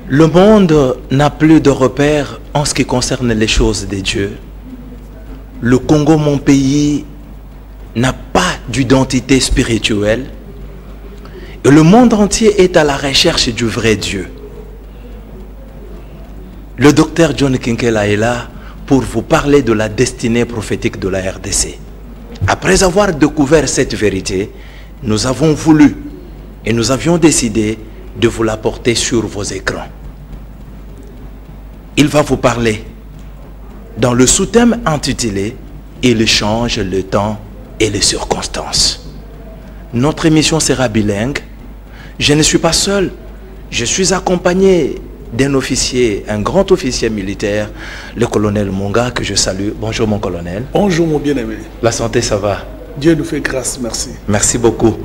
Le monde n'a plus de repères en ce qui concerne les choses de Dieu. Le Congo, mon pays, n'a pas d'identité spirituelle. Et le monde entier est à la recherche du vrai Dieu. Le docteur John Kinkela est là pour vous parler de la destinée prophétique de la RDC. Après avoir découvert cette vérité, nous avons voulu et nous avions décidé de vous la porter sur vos écrans. Il va vous parler dans le sous-thème intitulé « Il change le temps et les circonstances ». Notre émission sera bilingue. Je ne suis pas seul. Je suis accompagné d'un officier, un grand officier militaire, le colonel Monga, que je salue. Bonjour mon colonel. Bonjour mon bien-aimé. La santé, ça va? Dieu nous fait grâce, merci. Merci beaucoup.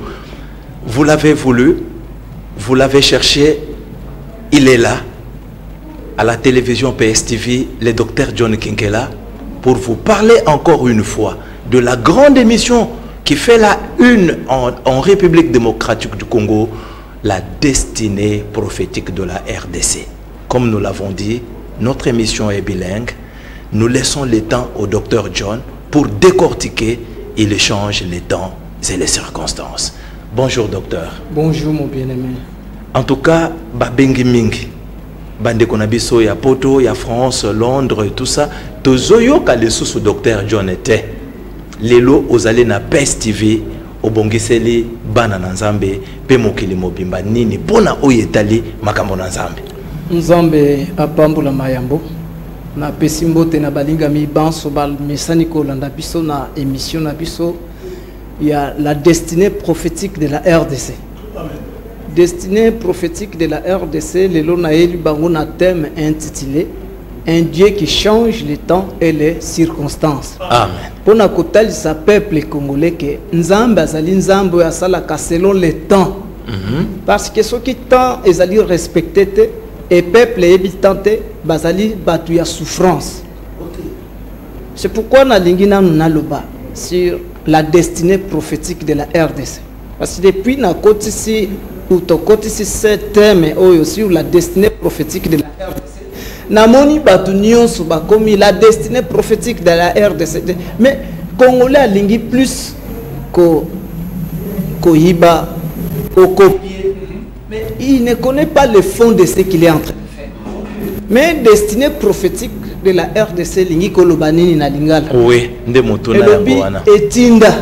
Vous l'avez voulu, vous l'avez cherché, il est là, à la télévision PSTV, le docteur John Kinkela, pour vous parler encore une fois de la grande émission qui fait la une en République démocratique du Congo, la destinée prophétique de la RDC. Comme nous l'avons dit, notre émission est bilingue. Nous laissons le temps au docteur John pour décortiquer et il change les temps et les circonstances. Bonjour docteur. Bonjour mon bien-aimé. En tout cas, babengi mingi. Bande konabiso ya Poto, ya France, Londres et tout ça. Tozoyo kalesusu docteur John était. Lelo ozale na PSTV obongiseli bana na Nzambe pe mokili mobimba nini pona oyetali makambo na Nzambe. Nzambe apambula mayambo na pesimbote na balinga mi banso bal mesani ko landa biso na émission na biso ya la destinée prophétique de la RDC. Amen. Destinée prophétique de la RDC, lelo na elu bango na thème intitulé Un Dieu qui change les temps et les circonstances. Amen. Pour na kotali sa peuple congolais que Nzambe azali Nzambe ya salaka selon le temps. Parce que ce qui temps ezali respecté et peuple habitanté bazali batu ya souffrance. C'est pourquoi na lingina naloba sur la destinée prophétique de la RDC. Parce que depuis na kotisi ou to kotisi ce thème sur la destinée prophétique de la RDC. Namoni batu nyonso bakomi la destinée prophétique de la RDC. Mais Congolais a lingi plus ko hiba, ko copier. Mais il ne connaît pas le fond de ce qu'il est en train de faire. Mais destinée prophétique de la RDC lingi kolobanini na lingala. Oui, nde motuna ya bwana. Etinda.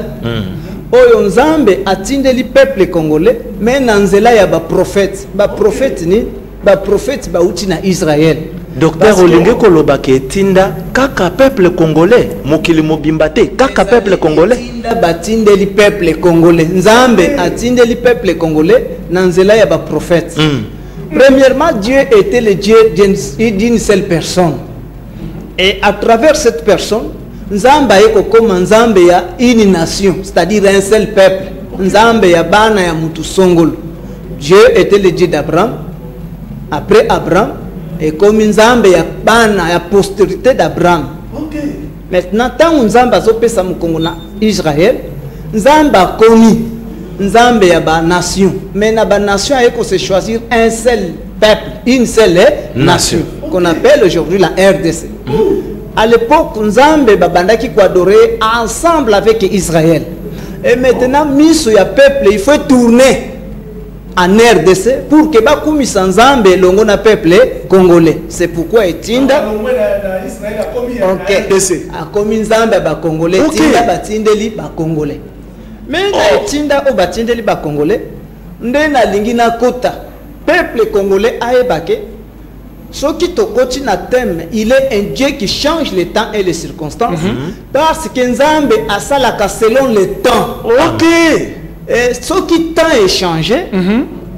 Oyo Nzambe atindeli peuple congolais mais na nzela ya ba prophète. Ba prophète ni ba prophète ba uti na Israël. Docteur Olinge Kolobake etinda kaka peuple congolais mokili mobimbate kaka peuple congolais. Etinda batindeli peuple congolais. Nzambe atindeli peuple congolais na nzela ya ba prophète. Premièrement, Dieu était le Dieu d'une seule personne. Et à travers cette personne, Nzambe eko comme Nzambe ya une nation, c'est-à-dire un seul peuple. Nzambe ya bana ya mutu songolo. Dieu était le Dieu d'Abraham. Après Abraham, et comme Nzambe ya bana ya postérité d'Abraham. Maintenant, tant Nzambe azopesa mukongo na Israël, Nzambe a commis Nzambe ya ba nation. Mais na ba nation eko se choisir un seul peuple, une seule nation, qu'on appelle aujourd'hui la RDC. À l'époque, Nzambe babandaki ko adorer ensemble avec Israël. Et maintenant, miso ya peuple, il faut tourner en RDC pour que bakumi Nzambe longo na peuple congolais. C'est pourquoi etinda a komi Nzambe ba congolais, tinda batindeli ba congolais. Mais na etinda o batindeli ba congolais, nde na lingi na kota peuple congolais ayebake. Ce qui te continue à thème, il est un Dieu qui change les temps et les circonstances. Parce que Nzambe a ça la selon le temps. Ok. Et ce qui temps est changé,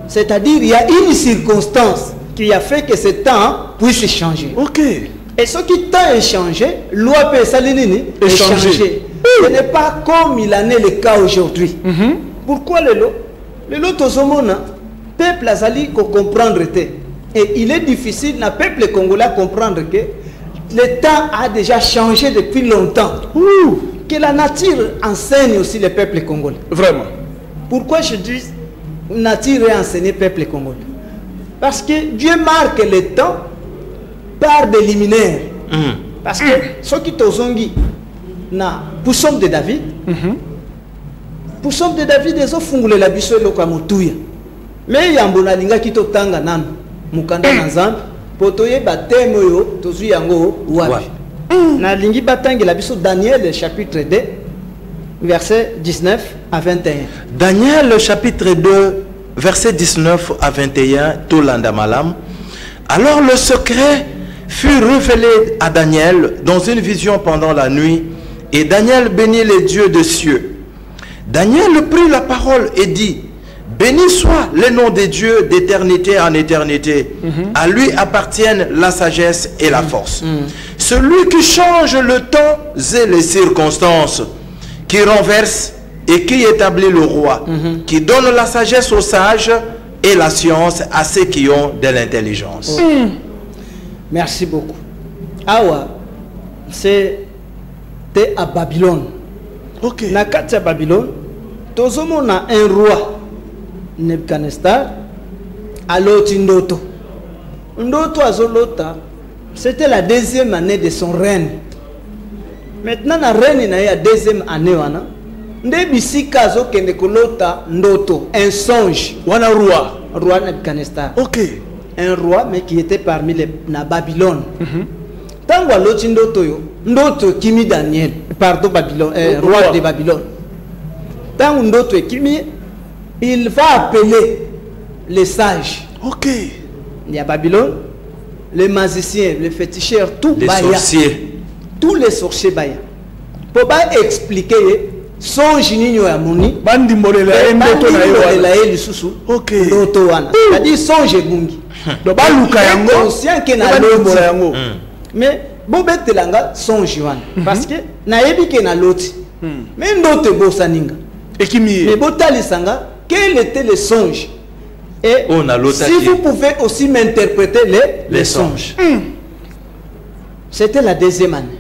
c'est-à-dire il y a une circonstance qui a fait que ce temps puisse changer. Ok. Et ce qui temps est changé, loi peut salinini est changé. Ce n'est pas comme il en est le cas aujourd'hui. Pourquoi le lot? Le lot tozomona, peuple azali ko comprendre te. Et il est difficile, le peuple congolais, à comprendre que le temps a déjà changé depuis longtemps. Que la nature enseigne aussi le peuple congolais. Vraiment. Pourquoi je dis nature est enseignée peuple congolais? Parce que Dieu marque le temps par des liminaires. Parce que ceux qui tozongi na pour somme de David, pour somme de David, ils ont fungulé la biso loka mutuya. Mais yambona linga kito tanga nanu mukanda na nzambe potoye batemo yo tozu yango wapi. Na lingi batangi la biso Daniel chapitre 2 verset 19 à 21. Daniel chapitre 2 verset 19 à 21, Tolanda Malam. Alors le secret fut révélé à Daniel dans une vision pendant la nuit, et Daniel bénit les dieux des cieux. Daniel prit la parole et dit: béni soit le nom des dieux d'éternité en éternité. À lui appartiennent la sagesse et la force. Celui qui change le temps et les circonstances, qui renverse et qui établit le roi, qui donne la sagesse aux sages et la science à ceux qui ont de l'intelligence. Merci beaucoup. Awa, c'était à Babylone. Ok. Na kati ya Babylone, tozomona un roi, Nebuchadnezzar, aloti ndoto. Ndoto azolota, c'était la deuxième année de son règne. Maintenant, la reine na ya deuxième année wana, nde bisika azokende kolota ndoto, un songe. Wana roi. Roi Nebuchadnezzar. Ok. Un roi, mais qui était parmi les na Babylone. Tango aloti ndoto yo, ndoto kimi Daniel, pardon Babylone, roi de Babylone. Tango ndoto kimi, il va appeler les sages. Ok. Il y a Babylone, les magiciens, les féticheurs, tout Les baya. sorciers. Tous les sorciers baya. Pour pas expliquer songe ninyo ya moni. Bandi morela ndoto na yo. La eli susu. Ok. Ndoto wana. C'est-à-dire songe bungi. Do baluka yango. Conscient que na loti yango. Mais bon betelanga songe wana. Parce que na yebi ke na loti. Mais ndoto bosaninga. Ekimi. Mais botalisanga, quel était le songe? Et On a si vous pouvez aussi m'interpréter les songes. C'était la deuxième année.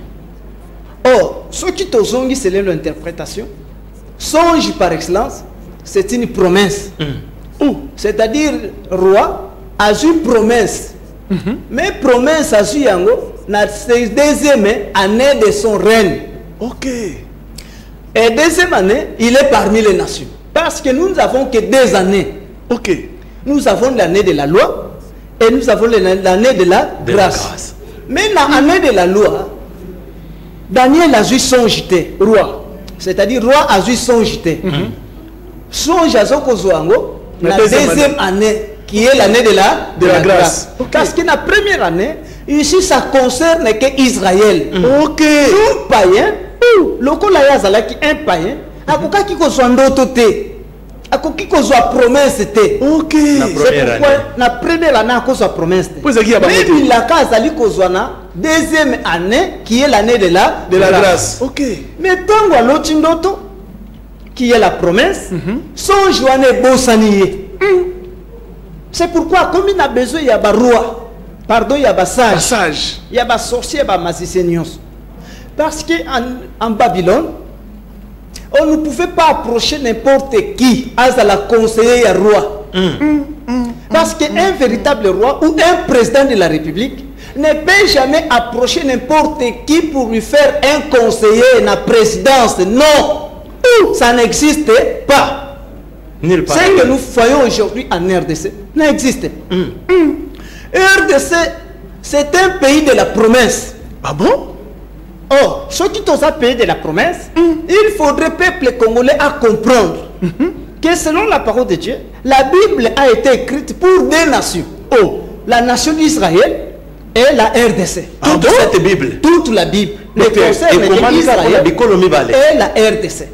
Or, ce qui tozongi, c'est l'interprétation. Songe par excellence, c'est une promesse. C'est-à-dire, roi a eu promesse. Mais promesse a eu yango, na deuxième année de son règne. Ok. Et deuxième année, il est parmi les nations. Parce que nous n'avons que 2 années. Ok. Nous avons l'année de la loi et nous avons l'année de la grâce. Mais dans l'année de la loi, Daniel a eu son jeté, roi. C'est-à-dire, roi a eu son jeté. Son jazokozoango, la deuxième année, qui est l'année de la grâce. Okay. Parce que la première année, ici, ça concerne que Israël. Ok. Un païen, le kolayazala qui un païen, akoka ki kozwa ndoto te. Akoki kozwa promesse te. Ok. C'est pourquoi la première année kozwa promesse te. Mais il a kazali kozwa na deuxième année qui est l'année de la grâce. Ok. Mais tango aloti ndoto qui est la promesse, son joane bosaniye. C'est pourquoi comme il a besoin il y a ba roi, pardon il y a ba sage, il y a ba sorcier, ba magicien. Parce que en Babylone, on ne pouvait pas approcher n'importe qui à la conseiller à roi. Parce qu'un véritable roi ou un président de la République ne peut jamais approcher n'importe qui pour lui faire un conseiller à la présidence. Non, ça n'existe pas. Ce que nous voyons aujourd'hui en RDC n'existe pas. RDC, c'est un pays de la promesse. Ah bon? Or, ceux qui ont un pays de la promesse, il faudrait peuple congolais à comprendre que selon la parole de Dieu, la Bible a été écrite pour 2 nations. Oh, la nation d'Israël et la RDC. Toute cette Bible. Toute la Bible. Les concerne Israël et la RDC.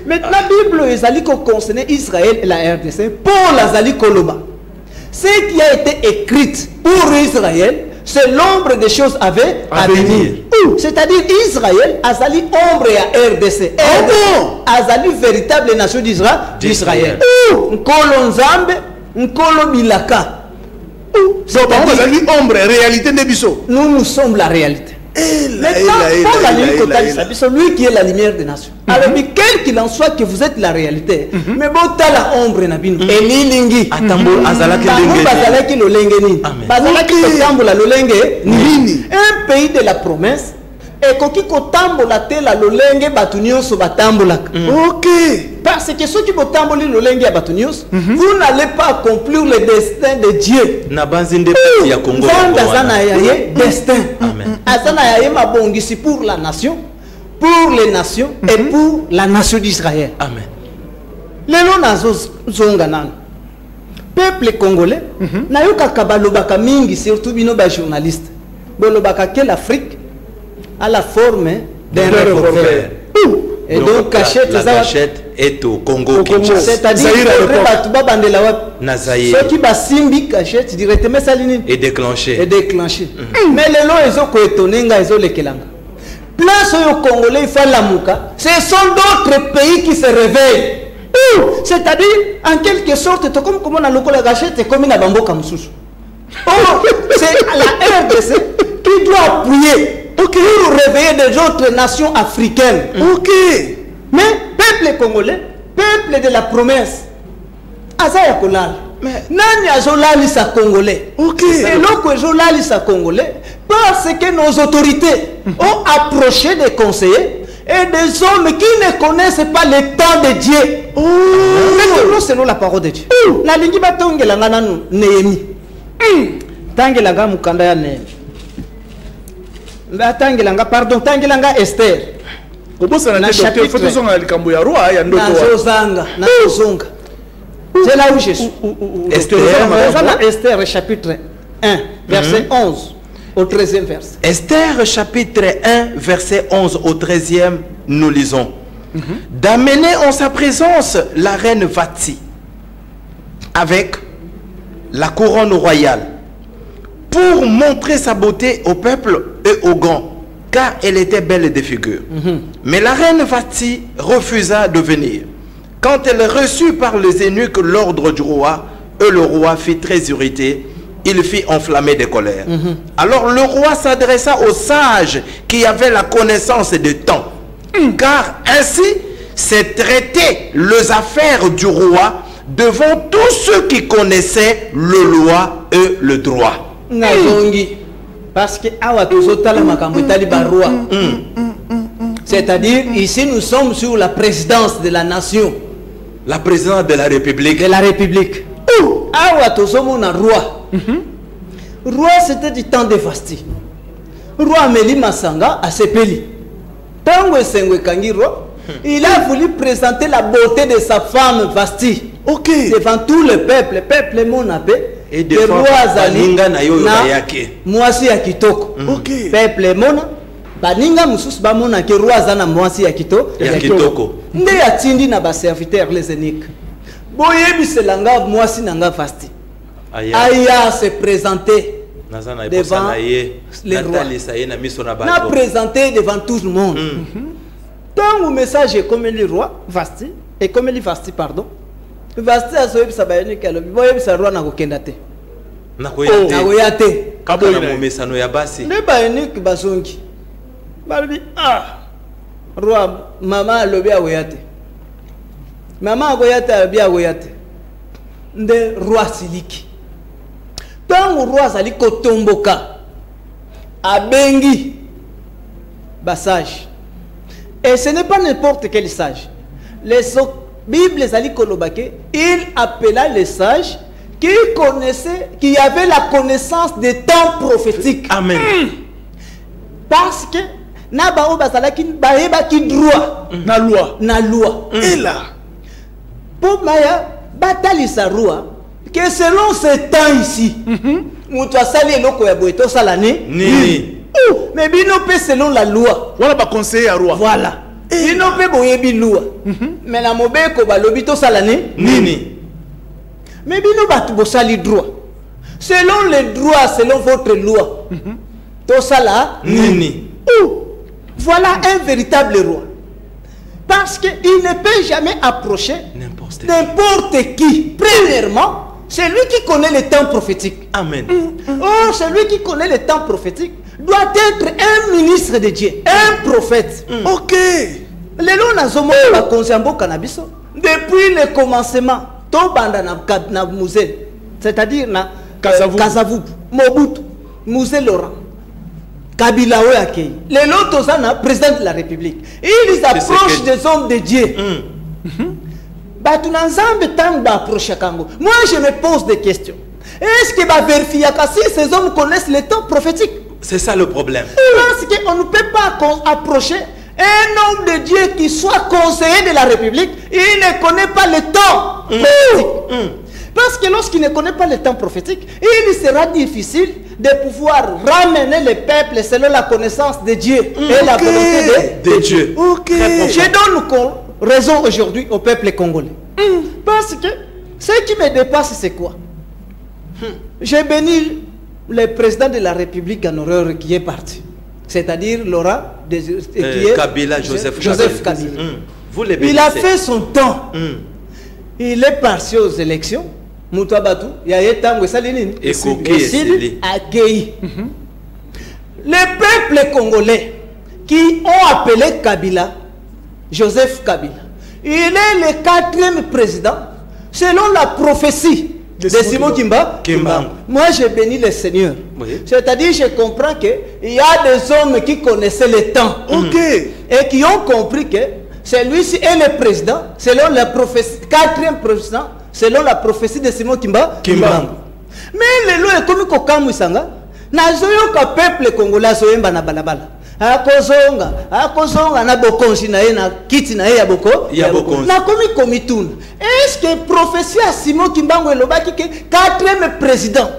Maintenant, la Bible est concernée Israël et la RDC pour la Zali Koloba. Ce qui a été écrit pour Israël, c'est l'ombre des choses à venir. C'est-à-dire Israël a sali ombre à RDC. A sali véritable nation d'Israël. Nkolo Nzambe, Nkolo Milaka. C'est-à-dire ombre, réalité de Bisso. Nous sommes la réalité. Maintenant, Paul a lui qui est la lumière des nations. Alors, quel qu'il en soit que vous êtes la réalité, mais bon, t'as la ombre na bino. Et ni lingi. Atambo azalaki Tango bazalaki lo lenge ni. Amen. Bazalaki kotambola lo lenge ni. Un pays de la promesse. Et koki kotambola te la lo lenge batu nyonso batambolaka. Ok. Parce que ceux qui botamboli lo lenge ya batu nyonso, vous n'allez pas accomplir le destin de Dieu. Na banzinde ya Congo. Nzambe azana ya ye destin. Amen. Azana ya ye mabongisi pour la nation, pour les nations et pour la nation d'Israël. Amen. Lelo nazo zonga nano. Peuple congolais, na yoka balobaka mingi surtout bino ba journaliste. Bolobaka que l'Afrique a la forme d'un revolver. Et donc cachette la cachette est au Congo Kinshasa. C'est-à-dire que batu babandela wapi na Zaïre. Ceux qui basimbi cachette directement salini et déclenché. Et déclenché. Mais lelo ezo ko etonenga ezo lekelanga. Place au Congolais il faut lamuka. Ce sont d'autres pays qui se réveillent. C'est-à-dire, en quelque sorte, comme on a le gâchette, c'est comme une bamboka moussous. C'est la RDC qui doit appuyer pour réveiller des autres nations africaines. Ok. Mais, peuple congolais, peuple de la promesse, Azaya Kolal. Nani azolali sa congolais. Ok. C'est l'eau azolali sa congolais parce que nos autorités ont approché des conseillers et des hommes qui ne connaissent pas le temps de Dieu. Mais selon la parole de Dieu. La lingi batongela ngana Néhémie. Tangelanga mukanda ya Néhémie. Tangelanga pardon, tangelanga Esther. Na chapitre photo zonga likambo ya roi ya ndoto. Na zonga. C'est là où je suis. Esther chapitre 1 verset 11 au 13e verset. Esther chapitre 1 verset 11 au 13e, nous lisons. D'amener en sa présence la reine Vati avec la couronne royale pour montrer sa beauté au peuple et aux grands, car elle était belle de figure. Mais la reine Vati refusa de venir. Quand elle reçut par les eunuques l'ordre du roi, et le roi fit très irrité, il fit enflammer de colère. Alors le roi s'adressa aux sages qui avaient la connaissance des temps, car ainsi c'est traiter les affaires du roi devant tous ceux qui connaissaient le loi et le droit. Parce que c'est-à-dire ici nous sommes sur la présidence de la nation. La présidence de la République. De la République. Roi. Roi, c'était du temps de Vasti. Roi Amélie Massanga a Sepeli. Tango Sengwe Kangiro, il a voulu présenter la beauté de sa femme Vasti. Ok. Devant tout le peuple. Le peuple mon appelé. Et devant Baninga na yo yake. Mwasi ya kitoko. Ok. Peuple mona. Baninga mususu bamona ke roi zana mwasi ya kitoko. Nde ya tindi na ba serviteur les eunuques. Boyebi selanga mwasi nanga Vasti. Aya se présenter devant les rois. Na présenter devant tout le monde. Tant le message est comme le roi Vasti et comme le Vasti pardon. Vasti a soyebi sabayeni kalo boyebi sa roi na kokenda te. Na koyate. Kaboyi na momesano ya basi. Ne ba eunuque basongi. Balobi roi mama lobi awoyate. Mama awoyate lobi awoyate. Nde roi siliki. Tant le roi Zali Kotomboka a bengi sage. Et ce n'est pas n'importe quel sage. Les Bibles Zali Kolobake, il appela les sages qui connaissaient, qui avaient la connaissance des temps prophétiques. Amen. Parce que Nabao Basalaki Baeba qui droit na loi. Et là, pour Maya Batali sa roi. Que selon ce temps ici, Moutoua Sali Loko Yaboeto Salane, mais bino peut selon la loi. Voilà pas conseiller à roi. Voilà. Bino peut boyebi loi. Mais la mobeko balobito Salane, Nini. Mais bino batubo sali droit. Selon les droits, selon votre loi. Tosala, Nini. Voilà un véritable roi. Parce qu'il ne peut jamais approcher n'importe qui. Premièrement, c'est lui qui connaît le temps prophétique. Amen. Oh, celui qui connaît le temps prophétique doit être un ministre de Dieu, un prophète. Ok. lelo nazomona bakonzi ya mboka na biso depuis le commencement tobanda na musée, c'est-à-dire na Kasavubu, Mobutu, Musée Laurent, Kabila Oakei, les lotos na président de la République. Ils approchent des hommes de Dieu. Moi je me pose des questions. Est-ce que va vérifier si ces hommes connaissent les temps prophétiques? C'est ça le problème. Parce qu'on ne peut pas approcher un homme de Dieu qui soit conseiller de la République, il ne connaît pas le temps prophétique. Parce que lorsqu'il ne connaît pas le temps prophétique, il sera difficile de pouvoir ramener le peuple selon la connaissance de Dieu et la volonté de Dieu. Je donne raison aujourd'hui au peuple congolais. Parce que ce qui me dépasse, c'est quoi? J'ai béni le président de la République en horreur qui est parti. C'est-à-dire Laurent Kabila, Joseph Kabila. Il a fait son temps. Il est parti aux élections. Moutabatou, il y a eu tango salinine. Accueilli. Les peuples congolais qui ont appelé Kabila, Joseph Kabila, il est le 4e président selon la prophétie de Simon Kimba. Moi, je bénis le Seigneur. Oui. C'est-à-dire, je comprends qu'il y a des hommes qui connaissaient le temps. Et qui ont compris que celui-ci est le président selon la prophétie, 4e président selon la prophétie de Simon Kimba. Mais le lot est comme Kokamu Sanga. Nazoyoka peuple congolais soyemba na balabala. Akozonga na bokonzi na ye na kiti na ye ya bokonzi. Na komi tuna. Est-ce que prophétie à Simon Kimbangu elobaki que 4e président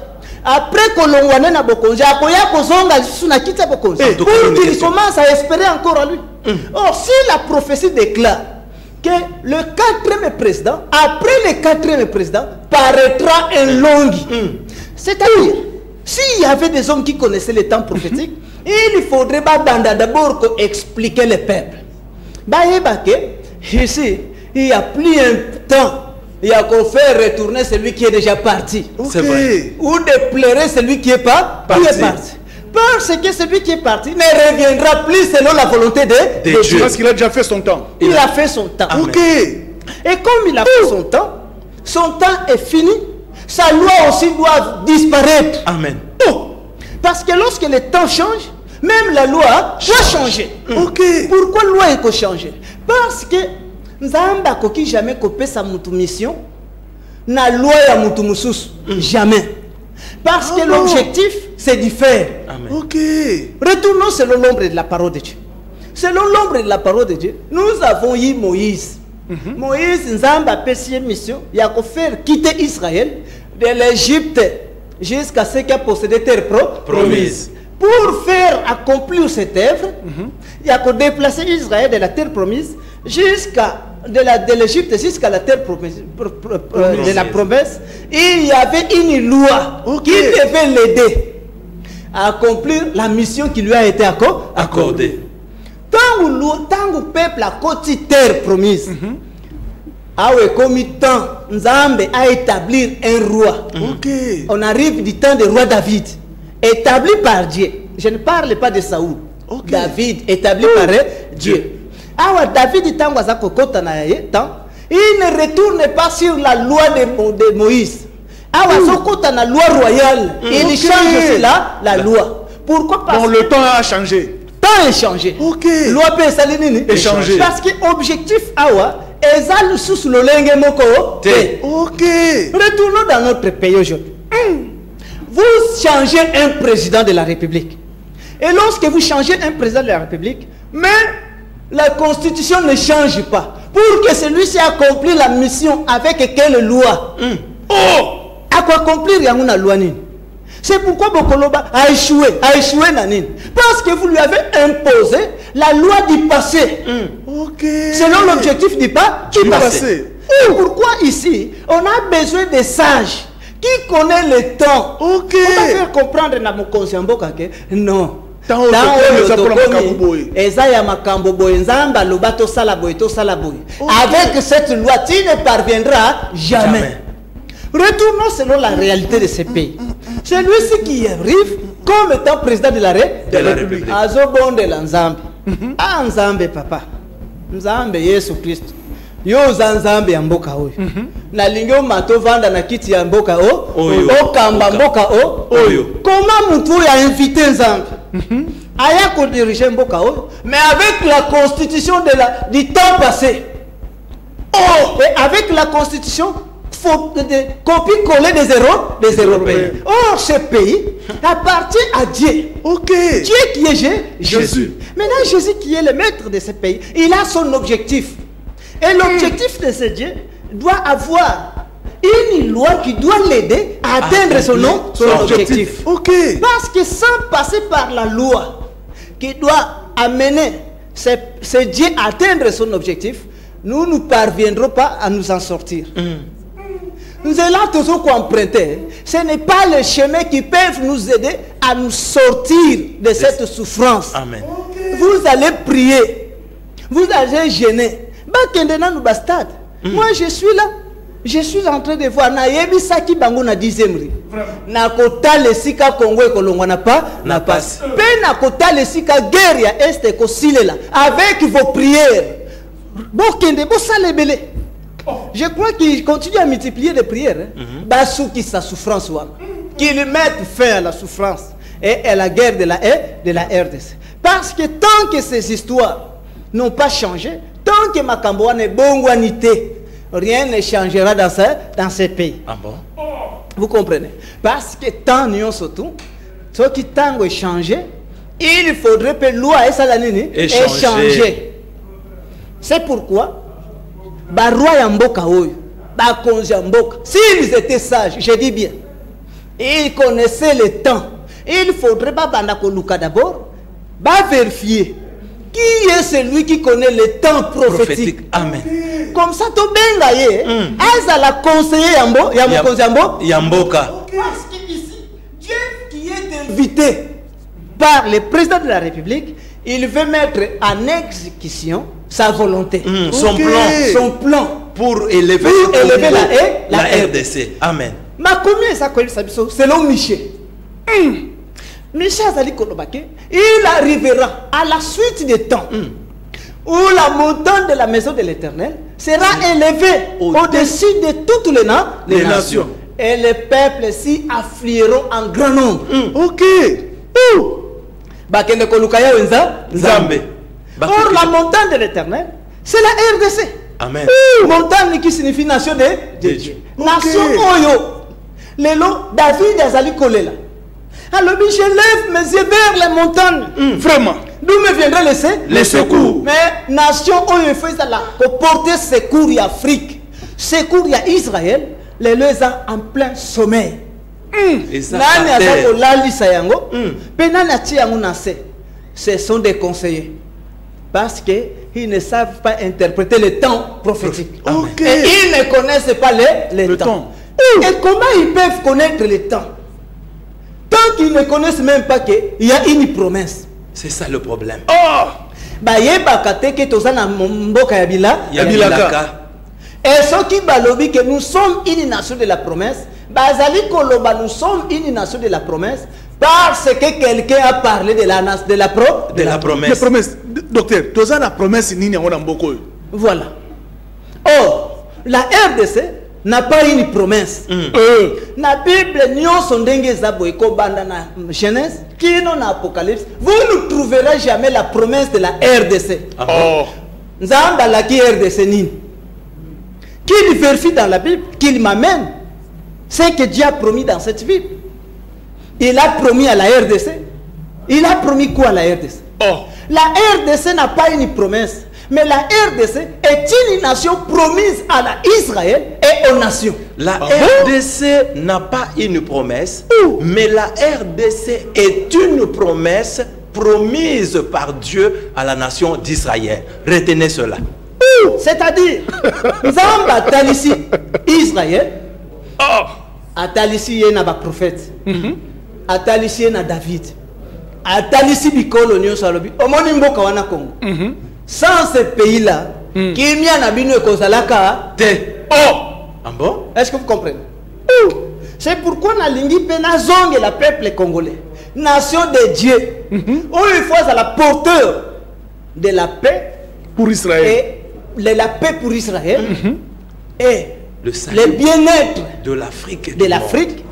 après kolongwane na bokonzi akoya kozonga lisusu na kiti ya bokonzi pour qu'il commence à espérer encore à lui. Or si la prophétie déclare que le 4e président, après le 4e président, paraîtra un Longi. C'est-à-dire, s'il y avait des hommes qui connaissaient les temps prophétiques, il faudrait d'abord expliquer le peuple. Ici, il n'y a plus un temps. Il y a qu'on faire retourner celui qui est déjà parti. C'est vrai. Ou de pleurer celui qui est parti. Parce que celui qui est parti ne reviendra plus selon la volonté de Dieu. Parce qu'il a déjà fait son temps. Il a fait son temps. Et comme il a fait son temps est fini. Sa loi aussi doit disparaître. Amen. Parce que lorsque le temps change, même la loi doit changer. Pourquoi la loi est changée? Parce que Nzamba koki jamais copé sa mission. Na loi ya mutu mususu. Jamais. Parce que l'objectif, c'est d'y faire. Retournons selon l'ombre de la parole de Dieu. Selon l'ombre de la parole de Dieu, nous avons eu Moïse. Moïse, Nzamba a fait mission. Il a faire quitter Israël de l'Égypte jusqu'à ce qu'il a possédé terre promise. Pour faire accomplir cette œuvre, il a déplacé Israël de la terre promise jusqu'à de l'Égypte jusqu'à la terre promise, de la promesse. Et il y avait une loi qui devait l'aider à accomplir la mission qui lui a été accordée. Tant que le peuple a côté terre promise, comme temps, Nzambe a établi un roi. On arrive du temps du roi David, établi par Dieu. Je ne parle pas de Saoul. David, établi par Dieu. David, il ne retourne pas sur la loi de Moïse. La loi royale, il change aussi la loi. Pourquoi? Parce que le temps a changé. Le temps a changé. Loi peut changer. Parce que l'objectif, est sous le lingue moko. Retournons dans notre pays aujourd'hui. Vous changez un président de la République. Et lorsque vous changez un président de la République, mais la constitution ne change pas. Pour que celui-ci accomplit la mission avec quelle loi? À quoi accomplir, il y a une loi. C'est pourquoi Bokoloba a échoué Nanine. Parce que vous lui avez imposé la loi du passé. Selon l'objectif du passé. Et pourquoi ici, on a besoin des sages qui connaissent le temps. On va faire comprendre dans mon conscient que non. Avec cette loi, tu ne parviendras jamais. Retournons selon la réalité de ces pays. Celui-ci qui arrive comme étant président de la République. Azobonde la Nzambe. Nzambe papa. Nzambe Yesu Kristo. Yo za Nzambe ya mboka oyo. Na lingio mato vanda na kiti ya mboka oyo. Okamba mboka oyo. Comment mutu ya invité Nzambe? Aya ko diriger mboka oyo, mais avec la constitution du temps passé. Oh, et avec la constitution faut copier-coller des Européens. Or, ce pays appartient à Dieu. Ok. Dieu qui est Jésus. Maintenant, Jésus qui est le maître de ce pays, il a son objectif. Et l'objectif de ce Dieu doit avoir une loi qui doit l'aider à atteindre son objectif. Ok. Parce que sans passer par la loi qui doit amener ce Dieu à atteindre son objectif, nous ne parviendrons pas à nous en sortir. Nous allons toujours emprunter. Ce n'est pas le chemin qui peut nous aider à nous sortir de cette souffrance. Amen. Vous allez prier. Vous allez gêner. Moi, je suis là. Je suis en train de voir. Na yebi saki bango na 10e rue. Na kota le sika Congo et Kolongo na passe. Pe na kota le sika guerre ya este ko silela avec vos prières. Bokende bo salebele. Je crois qu'il continue à multiplier les prières. Basou qui sa souffrance qu'il mette fin à la souffrance et à la guerre de la RDC. Parce que tant que ces histoires n'ont pas changé, tant que Makamboa n'est bonguanité, rien ne changera dans ce pays. Ah bon? Vous comprenez? Parce que tant nous surtout, ce qui tant changé, il faudrait que la loi et changer. C'est pourquoi Baroi Yamboka Oyo, Bakonzi Yamboka, s'ils étaient sages, je dis bien, ils connaissaient le temps. Il faudrait pas Bandakoluka d'abord, vérifier qui est celui qui connaît le temps prophétique. Amen. Comme ça, tu bengaye, elle a conseillé Yamboka. Parce qu'ici, Dieu qui est invité par le président de la République, il veut mettre en exécution sa volonté. Son plan. Pour élever la RDC. Amen. Ma commune, ça selon Michel. Michel Azali Kolobake, il arrivera à la suite des temps où la montagne de la maison de l'Éternel sera élevée au-dessus de toutes les nations. Et les peuples s'y afflieront en grand nombre. Ok. Bakende Kolukaya Nzambe. Or, la montagne de l'Éternel, c'est la RDC. Amen. Montagne qui signifie nation de Dieu. Nation Oyo. Lelo, David Azali Kolela. Alors, je lève mes yeux vers les montagnes. Vraiment. D'où me viendra les secours. Mais nation Oyo fait ça là. Pour porter secours à Afrique. Secours à Israël. Les leurs en plein sommeil. Ce sont des conseillers. Parce qu'ils ne savent pas interpréter le temps prophétique. Okay. Et ils ne connaissent pas le temps. Et comment ils peuvent connaître le temps? Tant qu'ils ne connaissent même pas qu'il y a une promesse. C'est ça le problème. Et ceux qui balobi que nous sommes une nation de la promesse, nous sommes une nation de la promesse parce que quelqu'un a parlé de la promesse. La promesse. Docteur, tu as la promesse nini en Mboko. Voilà. Or, la RDC n'a pas une promesse. La Bible, nous sommes dans Genèse, qui non Apocalypse. Vous ne trouverez jamais la promesse de la RDC. Nzamba la qui RDC nini. Qu'il vérifie dans la Bible, qu'il m'amène. C'est que Dieu a promis dans cette Bible. Il a promis à la RDC. Il a promis quoi à la RDC? La RDC n'a pas une promesse. Mais la RDC est une nation promise à Israël et aux nations. La RDC n'a pas une promesse, mais la RDC est une promesse promise par Dieu à la nation d'Israël. Retenez cela. C'est-à-dire, Zamba Talissi Israël, Atalissi Yena prophète, Atalissi Yena David, Atalissi Bikolo Nyon Salobi, Omonimbo Kawana Congo. Sans ce pays-là, qui n'y a bino kozalaka te. Ah bon? Est-ce que vous comprenez? C'est pourquoi na lingi pena zonge la peuple congolais, nation de Dieu, où il faut à la porteur de la paix Pour Israël. Et la paix pour Israël. Et Le salut le bien-être de l'Afrique et de du monde. l'Afrique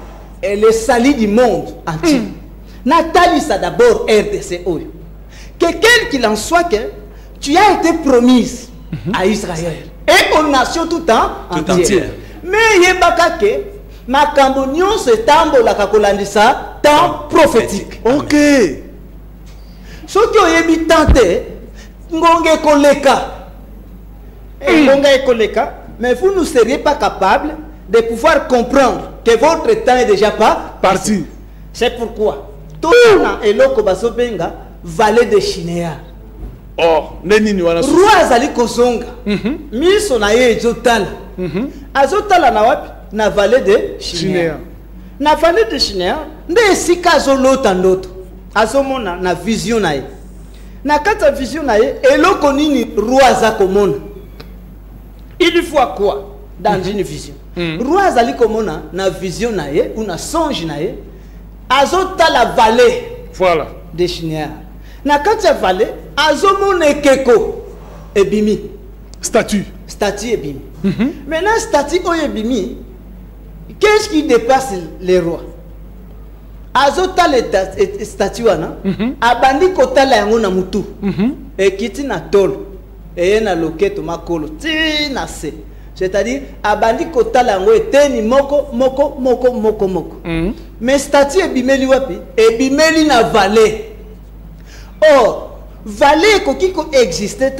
et le salut du monde entier. Nathalie, ça d'abord RDC. Que quel qu'il en soit, que tu as été promise à Israël et aux nations tout entières. Mais il y a que ma cambonion se tambo la kakolandisa temps prophétique. Ok. Ce qui est tenté, ngonge koleka. Ngonge koleka. Mais vous ne seriez pas capable de pouvoir comprendre que votre temps est déjà pas Parti. C'est pourquoi tout le monde est là comme valet de Chinéa. Oh, neni wana. Roi azali kozonga. Miso na ye ezotala. Azotala na wapi? Na valet de Chinéa. Na valet de Chinéa, nde esika azolota ndoto. Azomona na vision na ye. Na kata vision na ye, eloko nini roi azakomona. Il faut quoi dans une vision? Roi azali komona na vision na ye ou na songe na ye. Azota la vallée. Voilà. De Chinéa. Na kati ya vallée, azomona ekeko ebimi. Statue. Statue ebimi. Maintenant statue oyo ebimi, qu'est-ce qui dépasse les rois? Azota le statue wana, abandi kotala yango na mutu. Ekiti na tolo. Et na loketo makolo ti na se, c'est-à-dire abandi kotala yango eteni moko. Mais statue ebimeli wapi? Ebimeli na vallée. Or vallée kokiko existait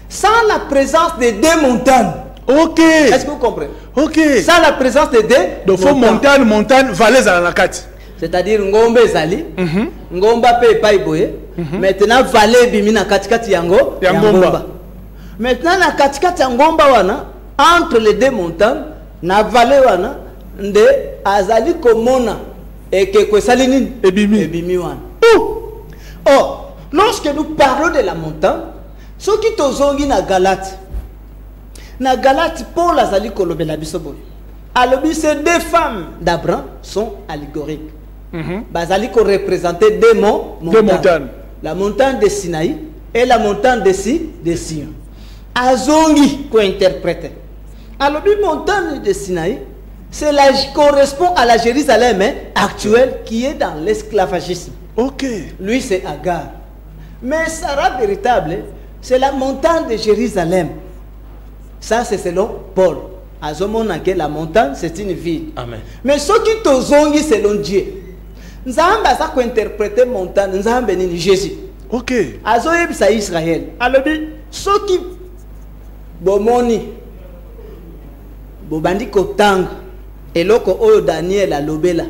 sans la présence de deux montagnes. Ok. Est-ce que vous comprenez? Ok. Sans la présence de deux Donc faut montagne, vallée dans la carte. c'est-à-dire ngombe ezali, ngomba pe epai boye. Maintenant vallée ebimi na katikati yango ya ngomba. Maintenant na katikati ya ngomba wana, entre les deux montagnes, na vallée wana nde azali komona ekeko esali nini? Ebimi wana. Or, lorsque nous parlons de la montagne, ce qui tozongi na Galate, Paul azali kolobela biso boye. Alors ces deux femmes d'Abraham sont allégoriques. Bazali ko représenter deux montagnes. La montagne de Sinaï et la montagne de Sion. Azongi ko interpréter. Alors la montagne de Sinaï, correspond à la Jérusalem actuelle qui est dans l'esclavagisme. Ok. Lui c'est Agar. Mais Sarah véritable, c'est la montagne de Jérusalem. Ça c'est selon Paul. Azomona que la montagne c'est une ville. Amen. Mais ce qui tozongi selon Dieu. Nzamba sa ko interpréter montagne, nzambe ni Jésus. Ok. Azoyebisa Israël. Alors ce qui bomoni bobandi kotanga eloko oyo Daniel alobela.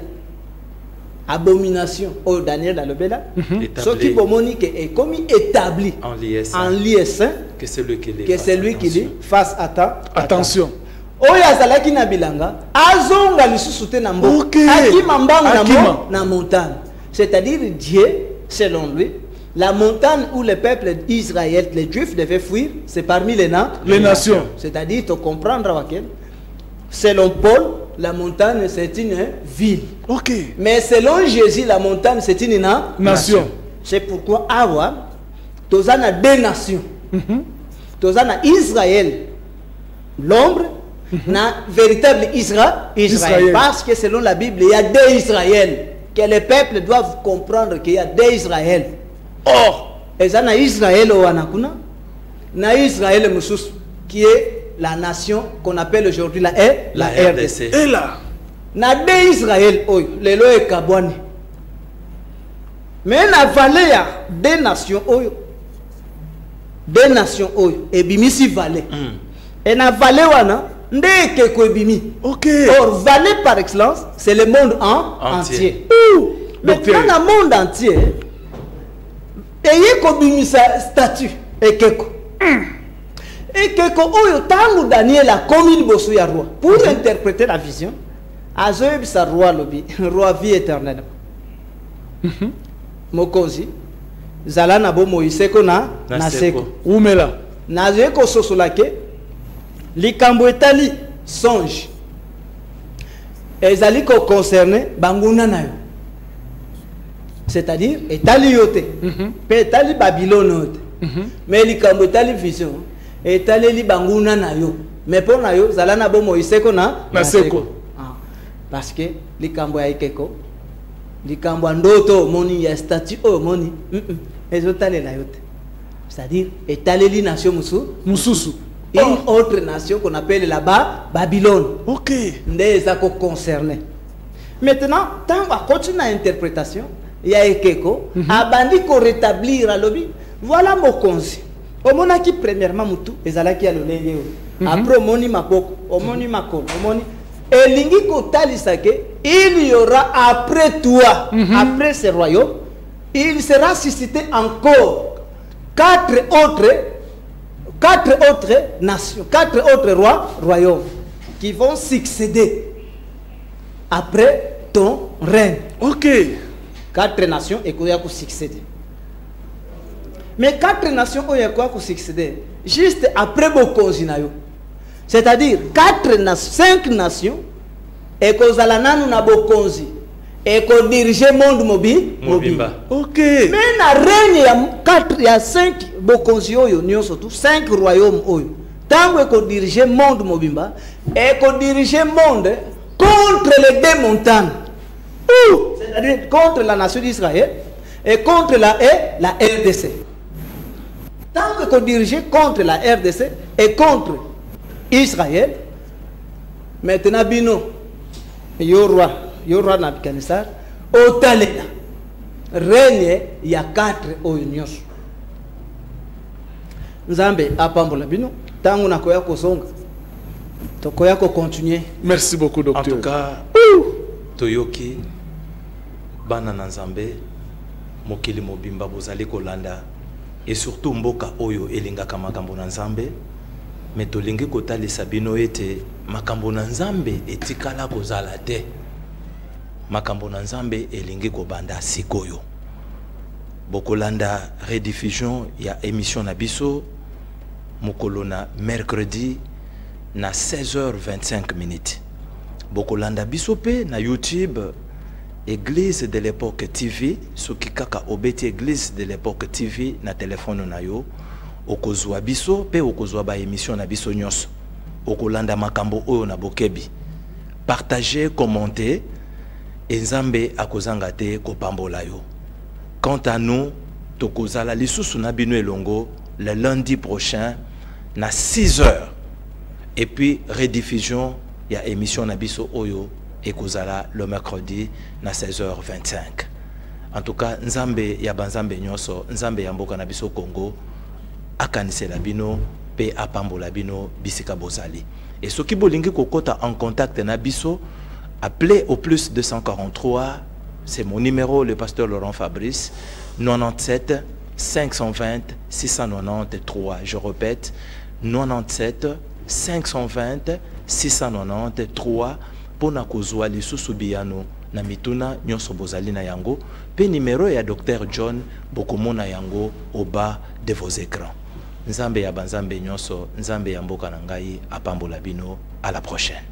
Abomination oyo Daniel alobela. Ce qui bomoni que est comme établi en lieu saint que celui qui dit fasse attention. Oya azalaki na bilanga azonga lisusu te na mboka akima mbangu na montagne, c'est-à-dire Dieu selon lui la montagne où le peuple d'Israël, les Juifs devaient fuir, c'est parmi les nations, c'est-à-dire tu comprendre selon Paul la montagne c'est une ville. Ok. Mais selon Jésus la montagne c'est une nation. C'est pourquoi awa tozana deux nations. Tozana Israël l'ombre na véritable Israël. Parce que selon la Bible, il y a deux Israël. Que les peuples doivent comprendre qu'il y a deux Israël. Or, et ça na Israël au Wanakuna, na Israël Moussous, qui est la nation qu'on appelle aujourd'hui la RDC. Et là, na deux Israël, les lois et Kabouani. Mais na vallée ya deux nations, et bimisi vallée. Et na vallée wana, ok. Or, vallée par excellence, c'est le monde entier. Maintenant, dans le monde entier, il y a statut. Et keko oyo tangu Daniel a commis le bosso ya roi pour interpréter la vision. Azoeb sa roi lobi, roi vie éternelle. Mokozi, zala na bo Moïse ko na seko. Umela. Na zeko sosolake. Likambo etali songe ezali ko concerné banguna na yo, c'est-à-dire etali yote pe etali Babylone yote mais likambo etali vision etaleli banguna na yo mais pour na yo zala na bomo iseko na seko parce que likambo ya ikeko likambo ndoto moni ya statut o moni ezotalela yo te, c'est-à-dire etaleli nation mususu une autre nation qu'on appelle là-bas Babylone. Ok. Ndeza ko concerné. Maintenant, tant qu'on continue l'interprétation, il y a Ekeko, abandi ko rétablir à lobby. Voilà mon conseil. Au mona qui premièrement mutu ezala ki aloleye. Après moni mapoko, moni makolo, moni elingi ko talisake, il y aura après toi, après ce royaume, il sera suscité encore quatre autres nations, 4 autres royaumes qui vont succéder après ton règne. Ok. 4 nations et qu'on y a succéder. Mais 4 nations où il y a quoi succéder juste après Bokonzinayo. C'est-à-dire 5 nations et qu'on a la Bokonzi et qu'on dirige le monde mobile. Ok. Mais na règne il y a 5 Bokonzi oyo surtout 5 royaumes oyo. Tant qu'on dirige le monde mobimba et qu'on dirige le monde contre les deux montagnes. C'est-à-dire contre la nation d'Israël et contre la RDC. Tant qu'on dirige contre la RDC et contre Israël, maintenant bino yo roi Nabucodonosor otalela règne il y a 4 oyo. Nzambe apambola bino tangu nakoya kosonga tokoya ko continuer. Merci beaucoup docteur. En tout cas toyoki bana na Nzambe mokili mobimba bozali kolanda et surtout mboka oyo elingaka makambo na Nzambe mais tolingi kotalisa bino ete makambo na Nzambe etikala kozala te, makambo na Nzambe elingi kobanda sikoyo. Bokolanda rediffusion ya émission na biso mokolo na mercredi na 16h25. Bokolanda biso pe na YouTube Église de l'époque TV, soki kaka obeti Église de l'époque TV na téléphone na yo, okozwa biso pe okozwa ba émission na biso nyonso. Okolanda makambo oyo na bokebi. Partagez, commentez, et Nzambe akozanga te kopambola yo. Quant à nous, tokozala lisusu na bino elongo le lundi prochain na 6h. Et puis rediffusion ya émission na biso oyo ekozala le mercredi na 16h25. En tout cas, Nzambe ya banzambe nyonso, Nzambe ya mboka na biso Congo akanisela bino pe apambola bino bisika bozali. Et ceux qui bolingi kokota en contact na biso, appelez au plus 243, c'est mon numéro, le pasteur Laurent Fabrice, 97 520 693. Je répète, 97 520 693 pour na kozwa lisusu biyano na mituna nyonso bozali na yango pe numéro ya Dr John bokomona yango au bas de vos écrans. Nzambe ya banzambe nyonso, Nzambe ya mboka na ngai apambola bino, à la prochaine.